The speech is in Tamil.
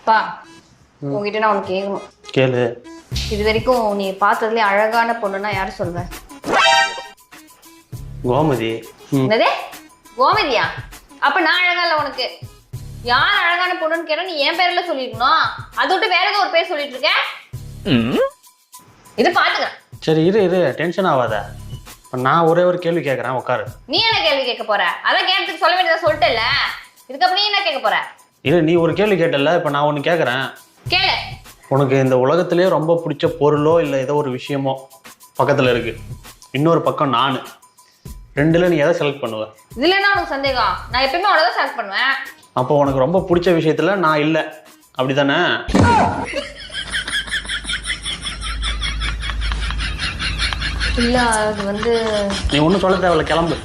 பா உங்ககிட்ட நான் உனக்கு கேட்கணும். கேளு. இது வரைக்கும் நீ பார்த்ததுலேயே அழகான பொண்ணுன்னா யாரு சொல்வ? கோமதி. என்னது கோமதியா? அப்ப நான் அழகா இல்ல உனக்கு? யார் அழகான பொண்ணுன்னு கேட்டா நீ என் பேர்ல சொல்லிருக்கணும். அதை விட்டு வேற ஏதோ ஒரு பேர் சொல்லிட்டு இருக்க. இது பாத்துக்க. சரி இரு டென்ஷன் ஆகாத. நான் ஒரே ஒரு கேள்வி கேட்கறேன், உட்காரு. நீ என்ன கேள்வி கேட்க போற? அதான் கேட்டதுக்கு சொல்ல வேண்டியதை சொல்லிட்டல. இதுக்கப்புறம் நீ என்ன கேட்க போற? இரு, நீ ஒரு கேள்வி கேட்டல, இப்ப நான் ஒண்ணு கேட்கறேன். கேளு. உனக்கு இந்த உலகத்திலேயே ரொம்ப பிடிச்ச பொருளோ இல்ல ஏதோ ஒரு விஷயமோ பக்கத்துல இருக்கு, இன்னொரு பக்கம் நானு, ரெண்டுல நீ எதை செலக்ட் பண்ணுவ? இதுல என்ன உனக்கு சந்தேகம்? நான் எப்பயுமே அவ்வளவுதான் செலக்ட் பண்ணுவேன். அப்போ உனக்கு ரொம்ப பிடிச்ச விஷயத்துல நான் இல்ல, அப்படிதானே? இல்ல அது வந்து நீ ஒன்றும் சொல்ல தேவையில்ல, கிளம்பு.